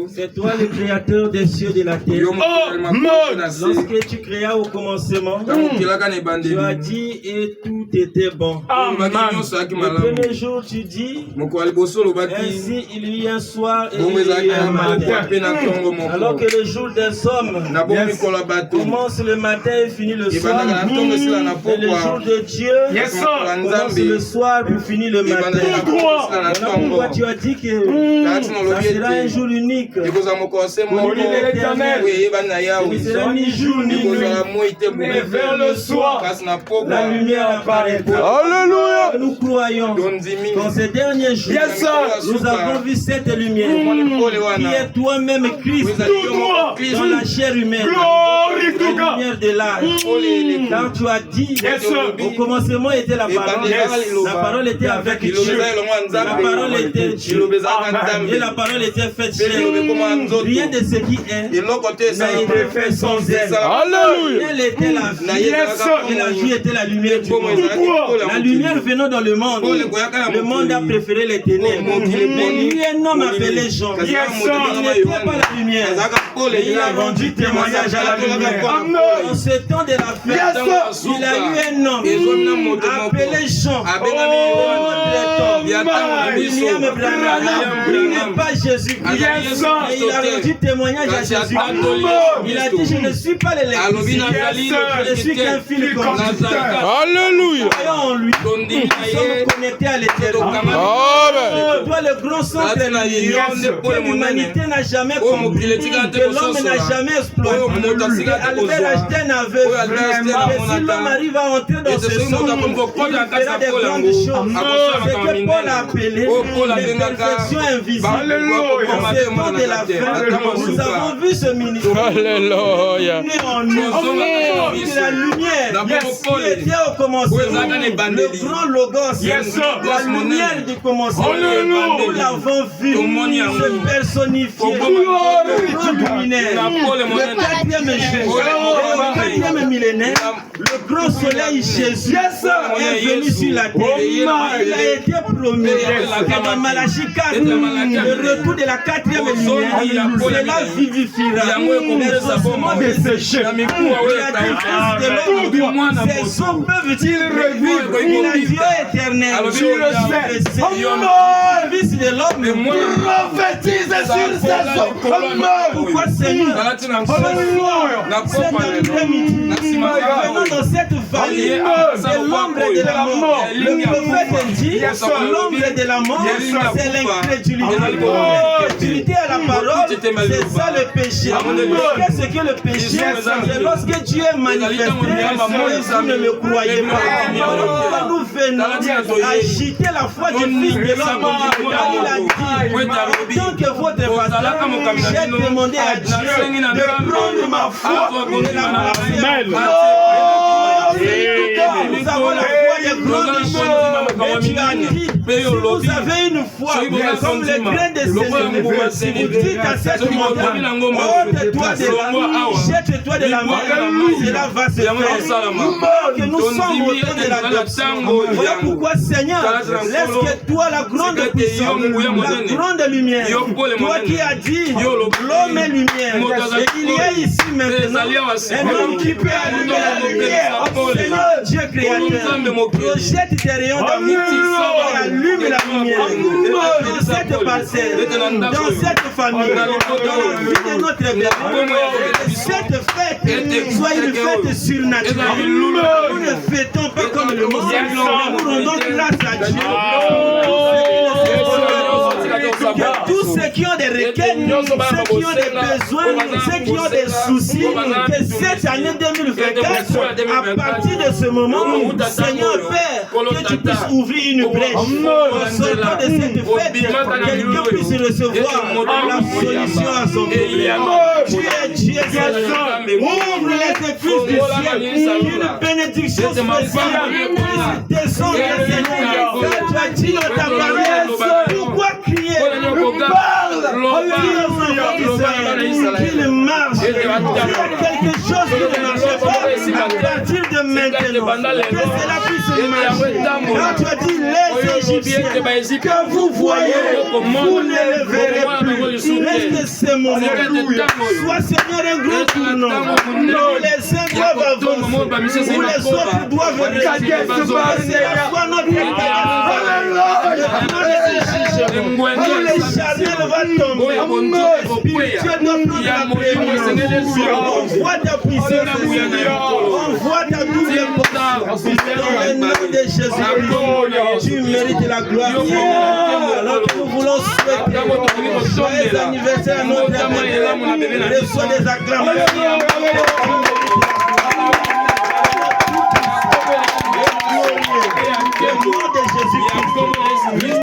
C'est toi le créateur des cieux et de la terre. Lorsque tu créas au commencement, tu as dit et tout était bon. Le premier jour tu dis, ainsi il y a un soir et il y a un matin. Alors que le jour des hommes commence le matin et finit le soir. Et le jour de Dieu commence le soir et finit le matin. Voilà pourquoi tu as dit que ça sera un jour unique. Pour l'Éternel, ce ne sera ni jour ni nuit, mais vers le soir, la lumière apparaîtra. Alléluia. Nous croyons qu'en ces derniers jours, nous avons vu cette lumière qui est toi-même Christ dans la chair humaine, la lumière de l'âge. Car tu as dit, au commencement était la parole, la parole était avec Dieu, la parole était Dieu, et la parole était faite chair. Rien de ce qui est n'a été fait sans elle. Alléluia. Elle était la vie, et la vie était la lumière du monde. La lumière venant dans le monde a préféré les ténèbres. Mais il y a un homme appelé Jean. Il n'était pas la lumière. Il a rendu témoignage à la lumière. En ce temps de la fête, il a eu un homme appelé Jean. Il n'est pas Jésus-Christ. Et il a rendu témoignage à Jésus-Christ. Il a dit, je ne suis pas l'électricité, je ne suis qu'un fil conducteur. Alléluia. Croyons en lui. Nous sommes connectés à l'éternel. Toi, le grand centre de que l'humanité n'a jamais compris, que l'homme n'a jamais exploité. Albert Einstein avait vu que si l'homme arrive à entrer dans ce centre, il fera des grandes choses. C'est que Paul a appelé les perfections invisibles. En ce temps de la fin, nous avons vu ce ministère. Alléluia. En nous, la lumière qui était au commencement, le grand logos, la lumière du commencement. Nous l'avons vu se personnifier, le grand luminaire, le quatrième jour, le quatrième millénaire, le grand soleil Jésus est venu sur la terre. Il a été promis que dans Malachie 4, le retour de la quatrième lumière, cela vivifiera les ossements desséchés. Il a dit, fils de l'homme, ces hommes peuvent-ils revivre? Il a Dieu éternel. Fils de l'homme, prophétise sur ces hommes. Pourquoi Seigneur? Cet après-midi, venons dans cette vallée de l'ombre de la mort. Le prophète dit, l'ombre de la mort, c'est l'incrédulité. L'incrédulité à la parole, c'est ça le péché. Qu'est-ce que le péché? C'est lorsque Dieu est manifesté, vous ne le croyez pas. Nous venons agiter la foi du Fils de l'homme. Il a dit, en tant que votre pasteur, j'ai demandé à Dieu de prendre ma foi et la marcher. Nous avons la foi des grandes choses. Mais tu as dit, si vous avez une foi comme le grain de sénévé, vous dites à cette montagne, ôte-toi de la jette-toi de la mer, cela va se faire. Que nous sommes au temps de l'adoption. Voilà pourquoi, Seigneur, laisse que toi, la grande puissance, la grande lumière, toi qui as dit, l'homme est lumière, et il y a ici maintenant un homme qui peut allumer la lumière. Seigneur, Dieu créateur, projette tes rayons d'amour et allume la lumière dans cette parcelle, dans cette famille, dans la vie de notre père. Cette fête soit une fête surnaturelle. Nous ne fêtons pas comme le monde, nous rendons grâce à Dieu. Que tous ceux qui ont des requêtes, ceux qui ont des besoins, ceux qui ont des soucis, que cette année 2024, à partir de ce moment, Seigneur Père, que tu puisses ouvrir une brèche. En sortant de cette fête, quelqu'un puisse recevoir la solution à son problème. Tu es Dieu, ouvre les écluses du ciel, une bénédiction spéciale descend, Seigneur. Tu as dit dans ta parole, pourquoi crier? Parle, qu'il marche. Quelque chose qui ne marche pas à partir de maintenant. Que cela puisse marcher. Quand tu as dit les Égyptiens que vous voyez, vous ne le verrez plus. Reste ce moment. Sois Seigneur un grand tournant. Les uns doivent avancer. Où les autres doivent rester. Sois notre le charnel va tomber. Spirituel doit prendre la prééminence. Envoie ta puissance. Envoie ta double porte. Dans le nom de Jésus-Christ. Tu mérites la gloire. Alors nous voulons souhaiter joyeux anniversaire à notre bébé. Reçois des acclamations. Le nom de Jésus-Christ.